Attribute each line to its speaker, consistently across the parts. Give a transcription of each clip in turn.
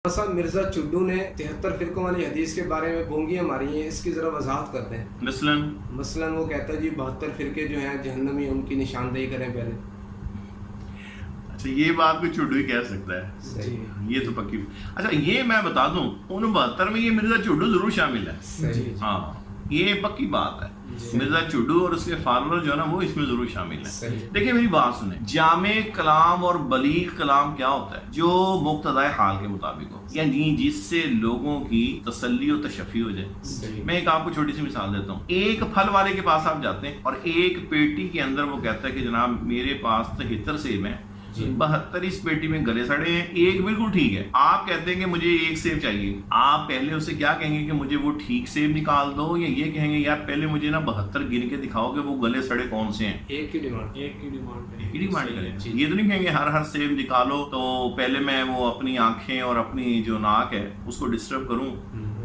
Speaker 1: صاحب مرزا چڈو نے 73 فرقوں والی حدیث کے بارے میں بونگیاں ماری ہیں، اس کی ذرا وضاحت کرتے ہیں۔ مثلاً وہ کہتا ہے جی 72 فرقے جو ہیں جہنمی، ان کی نشاندہی کریں پہلے۔
Speaker 2: اچھا، یہ بات کوئی چڈو ہی کہہ سکتا ہے؟
Speaker 1: صحیح،
Speaker 2: یہ تو پکی۔ اچھا یہ میں بتا دوں، ان 72 میں یہ مرزا چڈو ضرور شامل ہے۔
Speaker 1: صحیح،
Speaker 2: ہاں یہ پکی بات ہے، مرزا چڈو اور اس کے فالوور جو ہے نا وہ اس میں ضرور شامل ہے۔ دیکھیں میری بات سنیں، جامع کلام اور بلیغ کلام کیا ہوتا ہے؟ جو مقتضائے حال کے مطابق ہو، یعنی جس سے لوگوں کی تسلی و تشفی ہو جائے۔ میں ایک آپ کو چھوٹی سی مثال دیتا ہوں۔ ایک پھل والے کے پاس آپ جاتے ہیں اور ایک پیٹی کے اندر وہ کہتا ہے کہ جناب میرے پاس 73 سیب ہیں، 72 اس پیٹی میں گلے سڑے ہیں، ایک بالکل ٹھیک ہے۔ آپ کہتے ہیں کہ مجھے ایک سیب چاہیے، آپ پہلے اسے کیا کہیں گے کہ مجھے وہ ٹھیک سیب نکال دو، یا یہ کہیں گے یار پہلے مجھے نا 72 گن کے دکھاؤ کہ وہ گلے سڑے کون سے ہیں؟ ایک ہی ڈیمانڈ کریں۔ یہ تو نہیں کہیں گے ہر سیب نکالو تو پہلے میں وہ اپنی آنکھیں اور اپنی جو ناک ہے اس کو ڈسٹرب کروں،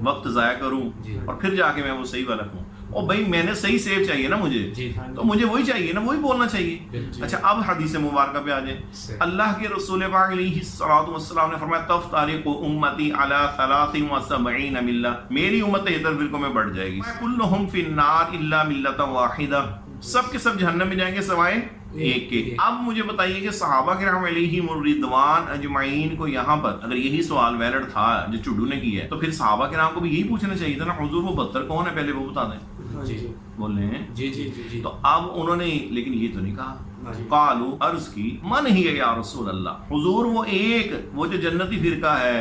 Speaker 2: وقت ضائع کروں، اور پھر جا کے میں وہ صحیح والا کھوں۔ اور بھائی میں نے صحیح سیب چاہیے نا مجھے، تو مجھے وہی چاہیے نا، وہی بولنا چاہیے۔ اچھا اب حدیث مبارکہ پہ آ جائیں۔ اللہ کے رسول پاک علیہ الصلوۃ والسلام نے فرمایا تفترق امتی علی 73 ملہ، میری امت 73 فرقوں میں بڑھ جائے گی، کلہم فی النار الا ملۃ واحدہ، سب کے سب جہنم میں جائیں گے سوائے ایک کے۔ اب مجھے بتائیے کہ صحابہ کرام علیہم الرضوان اجمعین کو یہاں پر اگر یہی سوال ویلڈ تھا جو چڈو نے کیا ہے، تو پھر صحابہ کرام کو بھی یہی پوچھنا چاہیے تھا نا، حضور وہ 72 کون ہے پہلے وہ بتا دیں۔ بول رہے ہیں جی۔ تو اب انہوں نے لیکن یہ تو نہیں کہا، قالو عرض کی من ہی یا رسول اللہ، حضور وہ ایک، وہ جو جنتی فرقہ ہے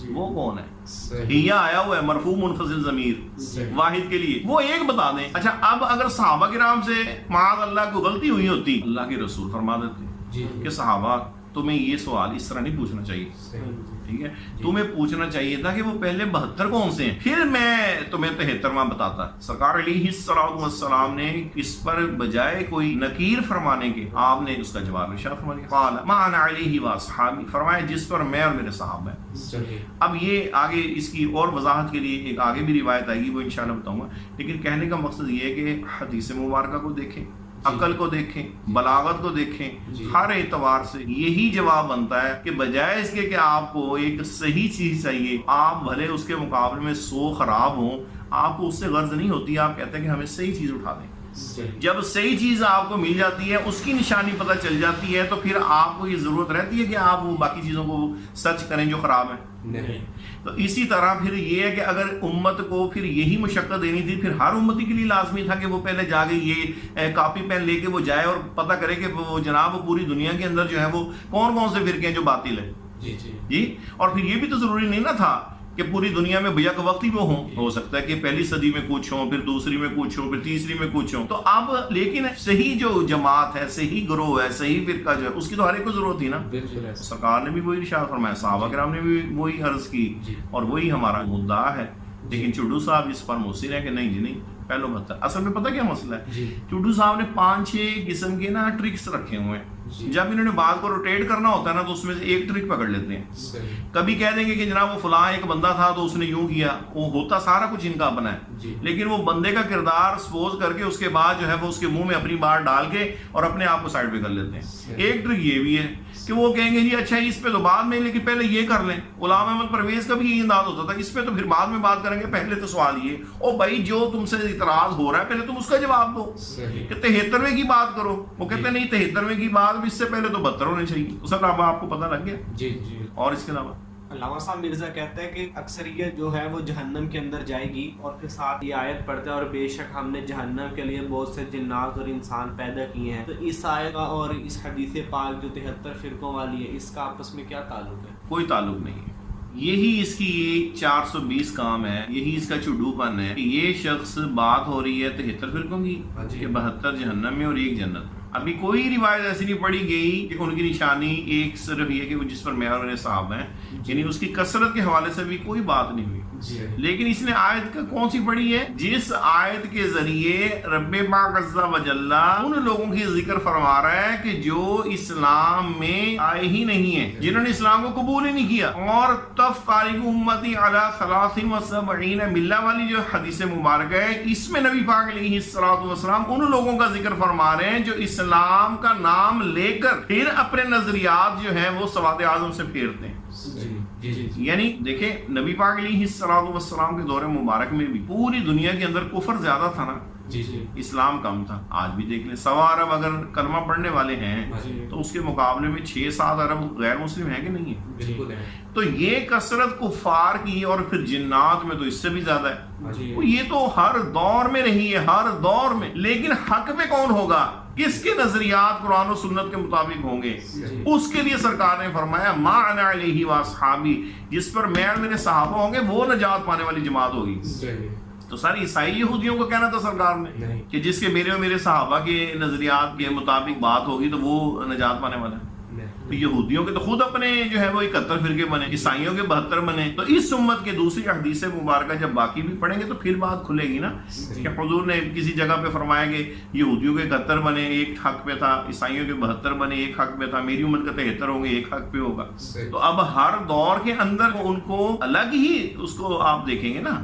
Speaker 2: وہ کون ہے؟ ہیا آیا ہوا ہے مرفوع منفصل ضمیر واحد کے لیے، وہ ایک بتا دیں۔ اچھا اب اگر صحابہ کرام سے معاذ اللہ کو غلطی ہوئی ہوتی، اللہ کے رسول فرما دیتے کہ صحابہ تمہیں یہ سوال اس طرح نہیں پوچھنا چاہیے، ٹھیک ہے، تمہیں پوچھنا چاہیے تھا کہ وہ پہلے 72 کون سے ہیں، پھر میں تمہیں 73واں بتاتا۔ سرکار علیہ الصلوۃ والسلام نے اس پر بجائے کوئی نکیر فرمانے کے آپ نے اس کا جواب ارشاد فرما دیا، قال ما انا علیہ واصحابی، فرمایا جس پر میں اور میرے صحابہ ہیں۔ اب یہ آگے اس کی اور وضاحت کے لیے ایک آگے بھی روایت آئے گی، وہ انشاءاللہ بتاؤں گا، لیکن کہنے کا مقصد یہ ہے کہ حدیث مبارکہ کو دیکھیں، عقل کو دیکھیں، بلاغت کو دیکھیں، ہر اعتبار سے یہی جواب بنتا ہے کہ بجائے اس کے کہ آپ کو ایک صحیح چیز چاہیے، آپ بھلے اس کے مقابلے میں 100 خراب ہوں، آپ کو اس سے غرض نہیں ہوتی، آپ کہتے ہیں کہ ہمیں صحیح چیز اٹھا دیں۔ جب صحیح چیز آپ کو مل جاتی ہے، اس کی نشانی پتہ چل جاتی ہے، تو پھر آپ کو یہ ضرورت رہتی ہے کہ آپ وہ باقی چیزوں کو سرچ کریں جو خراب ہیں۔ تو اسی طرح پھر یہ ہے کہ اگر امت کو پھر یہی مشقت دینی تھی، پھر ہر امتی کے لیے لازمی تھا کہ وہ پہلے جا کے یہ کاپی پین لے کے وہ جائے اور پتہ کرے کہ وہ جناب وہ پوری دنیا کے اندر جو ہے وہ کون کون سے فرقے ہیں جو باطل ہیں۔ جی اور پھر یہ بھی تو ضروری نہیں نا تھا کہ پوری دنیا میں بیک وقت ہی وہ ہوں، ہو سکتا ہے کہ پہلی صدی میں کچھ ہوں، پھر دوسری میں کچھ ہوں، پھر تیسری میں کچھ ہوں۔ تو اب لیکن صحیح جو جماعت ہے، صحیح گروہ ہے، صحیح فرقہ جو ہے، اس کی تو ہر ایک کو ضرورت تھی نا۔ سرکار نے بھی وہی ارشاد فرمایا، صحابہ کرام نے بھی وہی عرض کی، اور وہی ہمارا مدعا ہے۔ لیکن چڈو صاحب اس پر مصر ہے کہ نہیں جی نہیں، پہلو 72۔ اصل میں پتہ کیا مسئلہ ہے، چڈو صاحب نے 5-6 قسم کے نا ٹرکس رکھے ہوئے ہیں۔ جب انہوں نے بات کو روٹیٹ کرنا ہوتا ہے نا، تو اس میں سے ایک ٹرک پکڑ لیتے ہیں۔ کبھی کہہ دیں گے کہ جناب وہ فلاں ایک بندہ تھا تو اس نے یوں کیا، وہ ہوتا سارا کچھ ان کا اپنا ہے، لیکن وہ بندے کا کردار سپوز کر کے اس کے بعد جو ہے وہ اس کے منہ میں اپنی بات ڈال کے اور اپنے آپ کو سائڈ پہ کر لیتے ہیں۔ ایک ٹرک یہ بھی ہے کہ وہ کہیں گے جی اچھا اس پہ تو بعد میں، لیکن پہلے یہ کر لیں۔ غلام احمد پرویز کا بھی یہی انداز ہوتا تھا، اس پہ تو پھر بعد میں بات کریں گے، پہلے تو سوال یہ، او بھائی جو تم سے اعتراض ہو رہا ہے پہلے تم اس کا جواب دو، کہ 73ویں کی بات کرو۔ وہ کہتے ہیں نہیں 73ویں کی بات اس سے پہلے تو 72 ہونے چاہیے۔ سر اب آپ کو پتہ لگ گیا؟ جی۔ اور اس کے علاوہ
Speaker 3: علامہ صاحب مرزا کہتا ہے کہ اکثریت جو ہے وہ جہنم کے اندر جائے گی، اور پھر ساتھ یہ آیت پڑھتا ہے اور بے شک ہم نے جہنم کے لیے بہت سے جنات اور انسان پیدا کیے ہیں۔ تو اس آیت کا اور اس حدیث پاک جو 73 فرقوں والی ہے، اس کا آپس میں کیا تعلق ہے؟
Speaker 2: کوئی تعلق نہیں ہے، یہی اس کی 420 کام ہے، یہی اس کا چڈو پن ہے کہ یہ شخص بات ہو رہی ہے 73 فرقوں کی کہ 72 جہنم میں اور ایک جنت میں۔ ابھی کوئی روایت ایسی نہیں پڑھی گئی کہ ان کی نشانی ایک صرف یہ کہ وہ جس پر میں اور میرے صاحب ہیں، یعنی اس کی کثرت کے حوالے سے بھی کوئی بات نہیں ہوئی۔ لیکن اس نے آیت کا کون سی پڑھی ہے؟ جس آیت کے ذریعے رب پاک عز و جل ان لوگوں کی ذکر فرما رہا ہے کہ جو اسلام میں آئے ہی نہیں ہیں، جنہوں نے اسلام کو قبول ہی نہیں کیا. اور تفترق امتی علی 73 ملہ والی جو حدیث مبارک ہے، اس میں نبی پاک علیہ السلام ان لوگوں کا ذکر فرما رہے ہیں جو اسلام کا نام لے کر پھر اپنے نظریات جو ہیں وہ سواد اعظم سے پھیرتے ہیں. یعنی دیکھیں نبی پاک علیہ السلام کے دور مبارک میں بھی پوری دنیا کے اندر کفر زیادہ تھا نا، اسلام کم تھا. آج بھی دیکھ لیں 100 ارب اگر کلمہ پڑھنے والے ہیں تو اس کے مقابلے میں 6-7 ارب غیر مسلم ہیں کہ نہیں ہے؟ تو یہ کثرت کفار کی اور پھر جنات میں تو اس سے بھی زیادہ ہے. یہ تو ہر دور میں رہی ہے، ہر دور میں. لیکن حق میں کون ہوگا؟ کس کے نظریات قرآن و سنت کے مطابق ہوں گے؟ اس کے لیے سرکار نے فرمایا ما انا علیہ واصحابی، جس پر میں اور میرے صحابہ ہوں گے وہ نجات پانے والی جماعت ہوگی. تو ساری عیسائی یہودیوں کو کہنا تھا سرکار نے کہ جس کے میرے اور میرے صحابہ کے نظریات کے مطابق بات ہوگی تو وہ نجات پانے والا ہے. تو یہودیوں کے تو خود اپنے جو ہے وہ 71 فرقے بنے، عیسائیوں کے 72 بنے. تو اس امت کے دوسری حدیث مبارکہ جب باقی بھی پڑھیں گے تو پھر بات کھلے گی نا کہ حضور نے کسی جگہ پہ فرمایا کہ یہودیوں کے 71 بنے، ایک حق پہ تھا، عیسائیوں کے 72 بنے، ایک حق پہ تھا، میری امت کا 73 ہوں گے، ایک حق پہ ہوگا. تو اب ہر دور کے اندر ان کو الگ ہی اس کو آپ دیکھیں گے نا.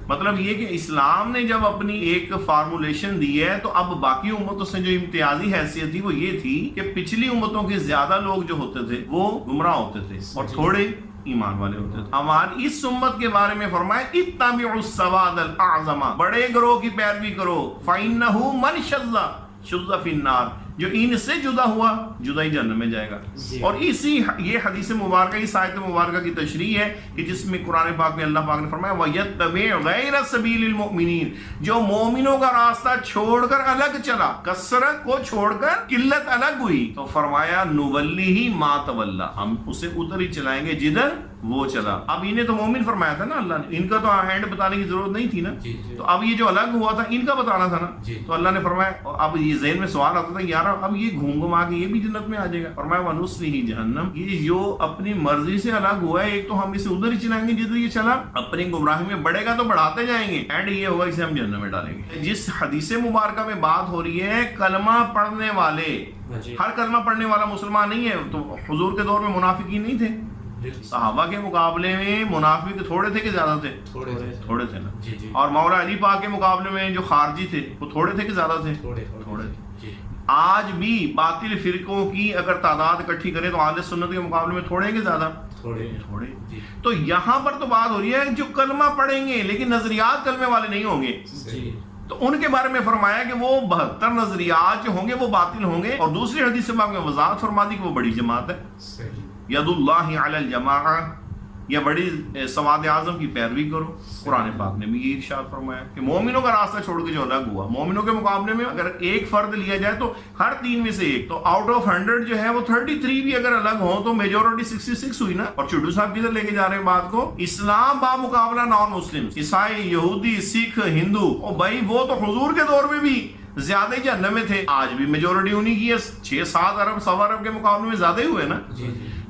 Speaker 2: مطلب یہ کہ اسلام نے جب اپنی ایک فارمولیشن دی ہے تو اب باقی امتوں سے جو امتیازی حیثیت تھی وہ یہ تھی کہ پچھلی امتوں کے زیادہ لوگ جو ہوتے تھے وہ گمراہ ہوتے تھے اور تھوڑے ایمان والے ہوتے تھے. ہماری اس امت کے بارے میں فرمایا اتبعوا السواد الاعظم، بڑے گروہ کی پیروی کرو، فإنه من شذ فی النار، جو ان سے جدا ہوا جدا ہی جہنم میں جائے گا. اور اسی یہ حدیث مبارکہ اس آیت مبارکہ کی تشریح ہے کہ جس میں قرآن پاک میں اللہ پاک نے فرمایا وَيَتَّبِعْ غَيْرَ سَبِيلِ الْمُؤْمِنِينَ، جو مومنوں کا راستہ چھوڑ کر الگ چلا، کثرت کو چھوڑ کر قلت الگ ہوئی، تو فرمایا نُوَلِّهِ مَا تَوَلَّى، ہم اسے ادھر ہی چلائیں گے جدھر وہ چلا. اب انہیں تو مومن فرمایا تھا نا اللہ نے، ان کا تو ہینڈ بتانے کی ضرورت نہیں تھی نا. تو اب یہ جو الگ ہوا تھا ان کا بتانا تھا نا. تو اللہ نے فرمایا، اب یہ ذہن میں سوال آتا تھا یار اب یہ گھوم گھما کے یہ بھی جنت میں آ جائے گا. فرمایا وَنُصْلِهِ جہنم، یہ جو اپنی مرضی سے الگ ہوا ہے، ایک تو ہم اسے ادھر ہی چلائیں گے جدھر یہ چلا، اپنی گمراہی میں بڑھے گا تو بڑھاتے جائیں گے، اینڈ یہ ہوگا اسے ہم جہنم میں ڈالیں گے. جس حدیث مبارکہ میں بات ہو رہی ہے کلمہ پڑھنے والے، ہر کلمہ پڑھنے والا مسلمان نہیں ہے. تو حضور کے دور میں منافقین نہیں تھے، صحابہ کے مقابلے میں منافق تھوڑے تھے کہ زیادہ تھے؟ تھوڑے تھے نا. اور مولا علی پاک کے مقابلے میں جو خارجی تھے وہ تھوڑے تھے کہ زیادہ تھے؟ تھوڑے تھے. آج بھی باطل فرقوں کی اگر تعداد اکٹھی کریں تو اہل سنت کے مقابلے میں تھوڑے ہیں کہ زیادہ؟ تھوڑے. تو یہاں پر تو بات ہو رہی ہے جو کلمہ پڑھیں گے لیکن نظریات کلمے والے نہیں ہوں گے، تو ان کے بارے میں فرمایا کہ وہ 72 نظریات جو ہوں گے وہ باطل ہوں گے. اور دوسری حدیث پاک میں وضاحت فرما دی کہ وہ بڑی جماعت ہے، ید اللہ علی الجماعہ، یا بڑی سواد اعظم کی پیروی کرو. قرآن پاک نے بھی یہ ارشاد فرمایا کہ مومنوں کا راستہ چھوڑ کے جو الگ ہوا، مومنوں کے مقابلے میں اگر ایک فرد لیا جائے تو ہر 3 میں سے ایک، تو آؤٹ آف 100 جو ہے وہ 33 بھی اگر الگ ہوں تو میجورٹی 66 ہوئی نا. اور چڈو صاحب کدھر لے کے جا رہے ہیں بات کو؟ اسلام با مقابلہ نان مسلم، عیسائی، یہودی، سکھ، ہندو، اور بھائی وہ تو حضور کے دور میں بھی زیادہ ہی جہنم میں تھے، آج بھی میجورٹی انہی کی ہے. 6-7 ارب 100 ارب کے مقابلے میں زیادہ ہی ہوئے نا.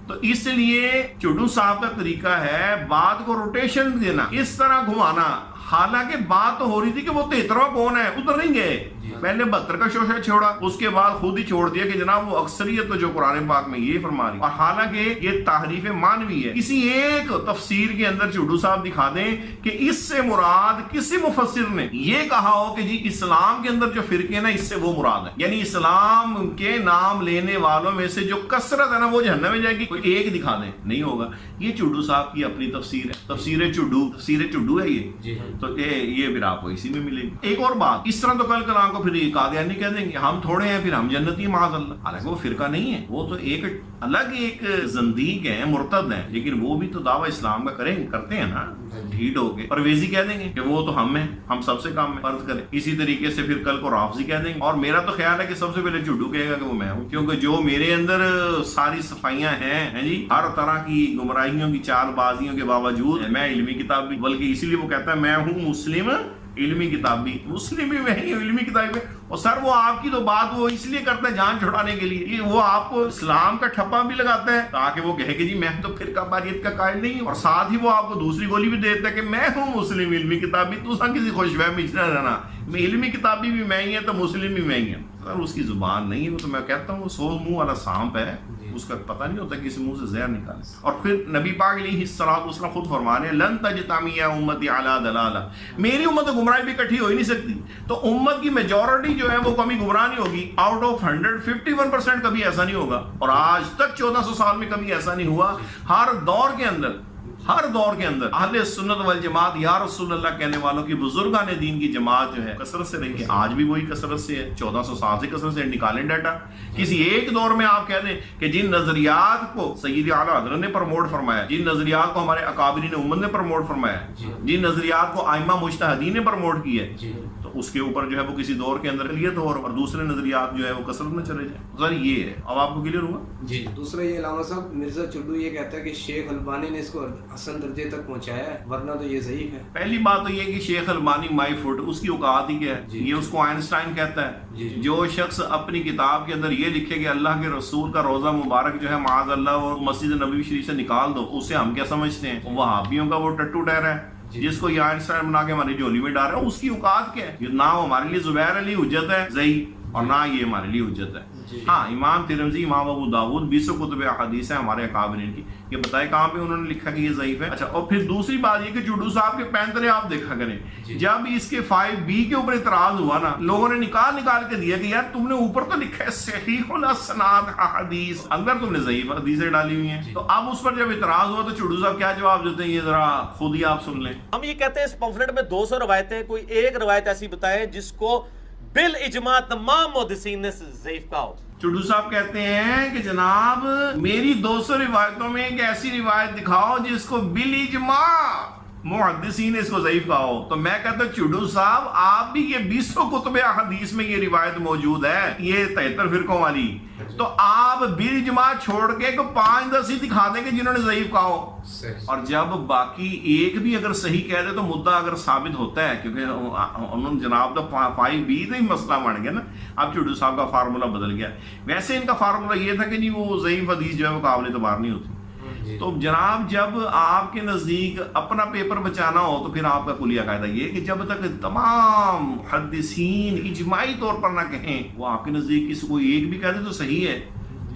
Speaker 2: تو اس لیے چڈو صاحب کا طریقہ ہے بات کو روٹیشن دینا، اس طرح گھمانا. حالانکہ بات تو ہو رہی تھی کہ وہ 73 کون ہے، ادھر نہیں گئے. پہلے 72 کا شوشہ چھوڑا، اس کے بعد خود ہی چھوڑ دیا کہ جناب وہ اکثریت تو جو قرآن پاک میں یہ فرما رہی. اور حالانکہ یہ تحریف مانوی ہے. کسی ایک تفسیر کے اندر چڈو صاحب دکھا دیں کہ اس سے مراد کسی مفسر نے یہ کہا ہو کہ جی اسلام کے اندر جو فرقے نا اس سے وہ مراد ہے، یعنی اسلام کے نام لینے والوں میں سے جو کثرت ہے نا وہ جہنم میں جائے گی، کوئی ایک دکھا دیں. نہیں ہوگا. یہ چڈو صاحب کی اپنی تفسیر ہے، تفسیر چڈو ہے یہ. تو یہ پھر آپ کو اسی میں ملے گی. ایک اور بات، اس طرح تو کل کلام کو پھر قادیانی کہہ دیں گے ہم تھوڑے ہیں پھر ہم جنتی معاذ اللہ. حالانکہ وہ فرقہ نہیں ہے، وہ تو ایک الگ ایک زندیق ہیں، مرتد ہیں، لیکن وہ بھی تو دعویٰ اسلام کا کرتے ہیں نا ڈھیٹ ہو کے. پرویزی کہہ دیں گے کہ وہ تو ہم ہیں، ہم سب سے کام فرض کریں. اسی طریقے سے پھر کل کو رافضی کہہ دیں گے. اور میرا تو خیال ہے کہ سب سے پہلے چڈو کہے گا کہ وہ میں ہوں، کیونکہ جو میرے اندر ساری صفائیاں ہیں جی، ہر طرح کی گمراہیوں کی چال بازیوں کے باوجود میں علمی کتاب بھی، بلکہ اسی لیے وہ کہتا ہے میں ہوں مسلم علمی کتابی، مسلم بھی وہی ہے علمی کتابی میں. اور سر وہ آپ کی تو بات وہ اس لیے کرتا ہے جان چھڑانے کے لیے، وہ آپ کو اسلام کا ٹھپا بھی لگاتا ہے تاکہ وہ کہے کہ جی میں تو فرقہ واریت کا قائل نہیں ہوں، اور ساتھ ہی وہ آپ کو دوسری گولی بھی دیتا ہے کہ میں ہوں مسلم علمی کتابی، تو کسی خوش فہمی نہ رہنا، میں علمی کتابی بھی میں ہی ہے تو مسلم بھی میں ہی ہے. سر اس کی زبان نہیں ہے، وہ تو میں کہتا ہوں سو منہ والا سانپ ہے، اس کا پتہ نہیں ہوتا کہ اس منہ سے زہر نکالے. اور پھر نبی پاک علیہ الصلوۃ والسلام خود فرما رہے ہیں لن تجتمع امتی علی ضلالہ، میری امت گمراہی بھی اکٹھی ہو ہی نہیں سکتی. تو امت کی میجورٹی جو ہے وہ کبھی گمراہ نہیں ہوگی. آؤٹ آف 100 51% کبھی ایسا نہیں ہوگا، اور آج تک 1400 سال میں کبھی ایسا نہیں ہوا. ہر دور کے اندر اہل سنت والجماعت یا رسول اللہ کہنے والوں کی بزرگان دین کی جماعت جو ہے کثرت سے رہی ہے، آج بھی وہی کثرت سے ہے. 1400 سال سے کثرت سے نکالیں ڈیٹا. کسی ایک دور میں آپ کہہ دیں کہ جن نظریات کو سید اعلیٰ حضرت نے پروموٹ فرمایا، جن نظریات کو ہمارے اکابرین امت نے پروموٹ فرمایا، جن نظریات کو ائمہ مجتہدین نے پروموٹ کیا ہے، تو اس کے اوپر جو ہے وہ کسی دور کے اندر لیت ہو اور دوسرے نظریات جو ہے وہ کثرت میں چلے جائیں. سر یہ ہے، اب آپ کو کلیئر ہوا؟
Speaker 1: جی. دوسرا یہ علامہ صاحب مرزا چڈو یہ کہتا ہے کہ شیخ البانی نے اس کو حسن درجے تک پہنچایا ہے، ورنہ تو یہ ضعیف ہے.
Speaker 2: پہلی بات تو یہ کہ شیخ البانی مائی فٹ، اس کی اوقات ہی کیا ہے؟ یہ اس کو آئنسٹائن کہتا ہے. جو شخص اپنی کتاب کے اندر یہ لکھے کہ اللہ کے رسول کا روزہ مبارک جو ہے معاذ اللہ اور مسجد نبوی شریف سے نکال دو، اسے ہم کیا سمجھتے ہیں؟ وہابیوں کا وہ ٹٹو ٹہرا ہے جس کو یہ آئنسٹائن بنا کے ہماری جولی میں ڈال رہا ہے. اس کی اوقات کیا ہے؟ نہ وہ ہمارے لیے زبیر علی حجت ہے ضعیف، اور نہ یہ ہمارے لیے حجت ہے. ہاں امام ترمذی، امام ابو داؤد 20 کتب احادیث ہیں ہمارے اکابرین کی، یہ بتائے کہاں پہ انہوں نے لکھا کہ یہ ضعیف ہے. اچھا، اور پھر دوسری بات یہ کہ چڈو صاحب کے پینترے آپ دیکھا کریں، جب اس کے 5B کے اوپر اعتراض ہوا نا، لوگوں نے نکال کے دیا کہ یار تم نے اوپر تو لکھا ہے صحیح الاسناد احادیث، اندر تم نے ضعیف حدیثیں ڈالی ہوئی ہیں. تو اب اس پر جب اعتراض ہوا تو چڈو صاحب کیا جواب دیتے ہیں، یہ ذرا خود ہی آپ سن لیں.
Speaker 4: ہم یہ کہتے ہیں اس پمفلٹ میں 200 روایتیں، کوئی ایک روایت ایسی بتائیں جس کو بالاجماع تمام محدثین نے ضعیف کہا ہو.
Speaker 2: چڈو صاحب کہتے ہیں کہ جناب میری 200 روایتوں میں ایک ایسی روایت دکھاؤ جس کو بالاجماع محدثین نے اس کو ضعیف کہا ہو. تو میں کہتا ہوں چڈو صاحب آپ بھی یہ 20 کتب احادیث میں یہ روایت موجود ہے، یہ 73 فرقوں والی، تو آپ بالاجماع چھوڑ کے 5-10 ہی دکھا دیں کہ جنہوں نے ضعیف کہا ہو. اور جب باقی ایک بھی اگر صحیح کہہ دے تو مدعا اگر ثابت ہوتا ہے، کیونکہ انہوں نے جناب 5B تو ہی مسئلہ بن گیا نا. اب چڈو صاحب کا فارمولہ بدل گیا. ویسے ان کا فارمولہ یہ تھا کہ نہیں وہ ضعیف حدیث جو ہے وہ قابل اعتبار نہیں ہوتی. تو جناب جب آپ کے نزدیک اپنا پیپر بچانا ہو تو پھر آپ کا کلیہ قاعدہ یہ کہ جب تک تمام محدثین اجماعی طور پر نہ کہیں، وہ آپ کے نزدیک کسی کوئی ایک بھی کہہ دے تو صحیح ہے،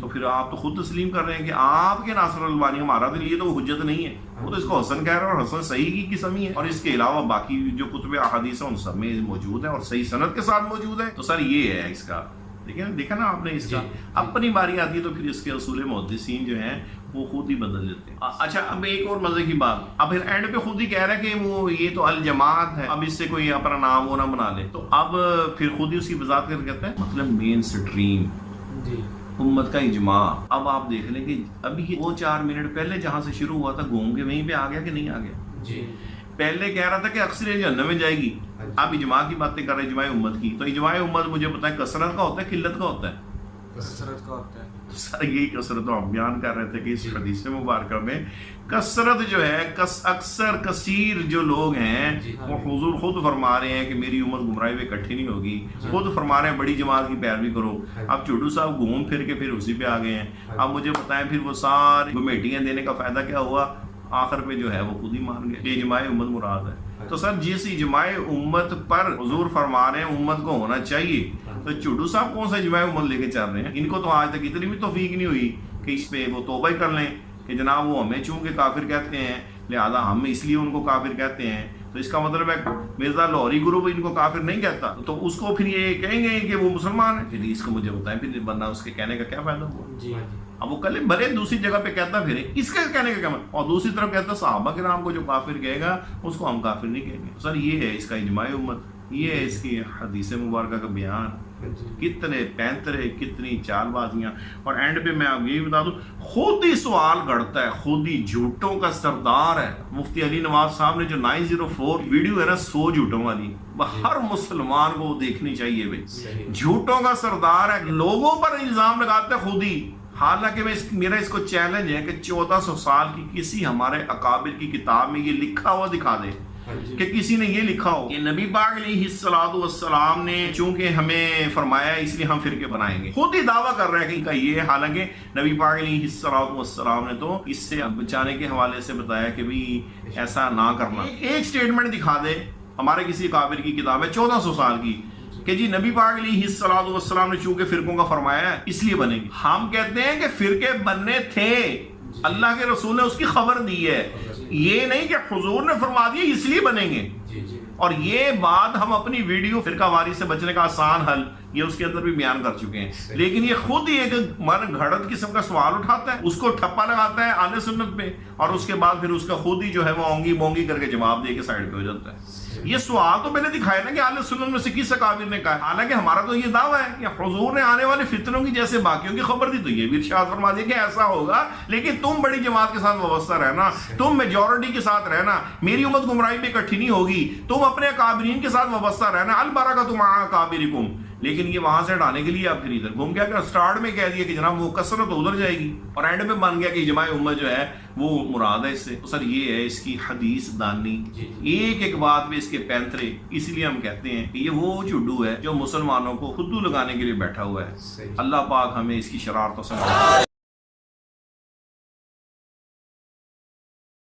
Speaker 2: تو پھر آپ تو خود تسلیم کر رہے ہیں کہ آپ کے ناصر البانی ہمارا تو یہ تو وہ حجت نہیں ہے، وہ تو اس کو حسن کہہ رہا ہے اور حسن صحیح کی قسم ہی ہے. اور اس کے علاوہ باقی جو کتب احادیث ہیں ان سب میں موجود ہے اور صحیح سند کے ساتھ موجود ہے. تو سر یہ ہے اس کا، دیکھا نا آپ نے اس کا. اپنی باری آتی ہے تو پھر اس کے اصول محدثین جو ہیں وہ خود ہی بدل دیتے ہیں. اچھا اب ایک اور مزے کی بات، اب پھر اینڈ پہ خود ہی کہہ رہا ہے کہ وہ یہ تو الجماعت ہے، اب اس سے کوئی اپنا نام وہ نہ بنا لے. تو اب پھر خود ہی اس کی وضاحت کر کہتے ہیں مطلب مین سٹریم امت کا اجماع. اب آپ دیکھ لیں کہ ابھی وہ 4 منٹ پہلے جہاں سے شروع ہوا تھا گھوم کے وہیں پہ آ گیا کہ نہیں آ گیا. پہلے کہہ رہا تھا کہ اکثر جہنم میں جائے گی، اب اجماع کی باتیں کر رہے ہیں، اجماع امت کی. تو اجماع امت مجھے پتہ ہے کثرت کا ہوتا ہے قلت کا ہوتا ہے؟
Speaker 3: کثرت کا ہوتا ہے.
Speaker 2: تو سر یہی کثرت ہم بیان کر رہے تھے کہ اس حدیث مبارکہ میں کثرت جو ہے اکثر کثیر جو لوگ ہیں وہ حضور خود فرما رہے ہیں کہ میری امت گمراہی میں اکٹھی نہیں ہوگی، خود فرما رہے ہیں بڑی جماعت کی پیروی کرو. اب چڈو صاحب گھوم پھر کے پھر اسی پہ آ گئے ہیں. اب مجھے بتائیں پھر وہ ساری گمیٹیاں دینے کا فائدہ کیا ہوا؟ آخر پہ جو ہے وہ خود ہی مان گئے کہ اجماع امت مراد ہے. تو سر جس اجماع امت پر حضور فرما رہے ہیں امت کو ہونا چاہیے، تو چڈو صاحب کون سا اجماع امت لے کے چل رہے ہیں؟ ان کو تو آج تک اتنی بھی توفیق نہیں ہوئی کہ اس پہ وہ توبہ کر لیں کہ جناب وہ ہمیں چونکہ کافر کہتے ہیں لہذا ہم اس لیے ان کو کافر کہتے ہیں. تو اس کا مطلب ہے مرزا لاہوری گروپ ان کو کافر نہیں کہتا، تو اس کو پھر یہ کہیں گے کہ وہ مسلمان ہے. اس کو مجھے بتائیں پھر ورنہ اس کے کہنے کا کیا فائدہ ہوا؟ اب وہ کل بھلے دوسری جگہ پہ کہتا پھر اس کا کہنے کا کیا مطلب، اور دوسری طرف کہتا صحابہ کرام کو جو کافر کہے گا اس کو ہم کافر نہیں کہیں گے. سر یہ ہے اس کا اجماع امت، یہ ہے اس کی حدیث مبارکہ کا بیان. کتنے پینترے، کتنی چال بازیاں. اور اینڈ پہ میں آپ یہی بتا دوں خود ہی سوال گھڑتا ہے، خود ہی جھوٹوں کا سردار ہے. مفتی علی نواز صاحب نے جو 904 ویڈیو ہے نا 100 جھوٹوں والی، ہر مسلمان کو دیکھنی چاہیے بھائی. جھوٹوں کا سردار ہے، لوگوں پر الزام لگاتا ہے خود ہی. حالانکہ میرا اس کو چیلنج ہے کہ 1400 سال کی کسی ہمارے اکابر کی کتاب میں یہ لکھا ہوا دکھا دے کہ کسی نے یہ لکھا ہو کہ نبی پاک علیہ الصلوۃ والسلام نے چونکہ ہمیں فرمایا اس لیے ہم فرقے بنائیں گے. خود ہی دعویٰ کر رہے ہیں کہ یہ، حالانکہ نبی پاک علیہ الصلوۃ والسلام نے تو اس سے بچانے کے حوالے سے بتایا کہ بھی ایسا نہ کرنا. ایک سٹیٹمنٹ دکھا دے ہمارے کسی قابل کی کتاب ہے 1400 سال کی کہ جی نبی پاک علیہ الصلوۃ والسلام نے چونکہ فرقوں کا فرمایا ہے اس لیے بنے گی. ہم کہتے ہیں کہ فرقے بننے تھے، اللہ کے رسول نے اس کی خبر دی ہے، یہ نہیں کہ حضور نے فرما دیا اس لیے بنیں گے. اور یہ بات ہم اپنی ویڈیو فرقہ واری سے بچنے کا آسان حل یہ اس کے اندر بھی بیان کر چکے ہیں. لیکن یہ خود ہی ایک من گھڑت قسم کا سوال اٹھاتا ہے، اس کو ٹھپا لگاتا ہے اہل سنت پہ، اور اس کے بعد پھر اس کا خود ہی جو ہے وہ اونگی بونگی کر کے جواب دے کے سائڈ پہ ہو جاتا ہے. یہ سوال تو پہلے دکھایا نا کہ اہل سنت میں سے کس اکابر نے کہا ہے. حالانکہ ہمارا تو یہ دعویٰ ہے کہ حضور نے آنے والے فتنوں کی جیسے باقیوں کی خبر دی تو یہ بھی ارشاد فرما دیا کہ ایسا ہوگا، لیکن تم بڑی جماعت کے ساتھ وابستہ رہنا، تم میجورٹی کے ساتھ رہنا، میری امت گمراہی پہ اکٹھی نہیں ہوگی، تم اپنے اکابرین کے ساتھ وابستہ رہنا، البرکۃ مع اکابرکم. لیکن یہ وہاں سے ہٹانے کے لیے آپ پھر ادھر گھوم گیا کہ اسٹارٹ میں کہہ دیا کہ جناب وہ کثرت ادھر جائے گی، اور اینڈ پہ بن گیا کہ اجماع امت جو ہے وہ مراد ہے اس سے. سر یہ ہے اس کی حدیث دانی، ایک ایک بات میں اس کے پینترے. اس لیے ہم کہتے ہیں کہ یہ وہ جھڈو ہے جو مسلمانوں کو خدو لگانے کے لیے بیٹھا ہوا ہے. اللہ پاک ہمیں اس کی شرارتوں سے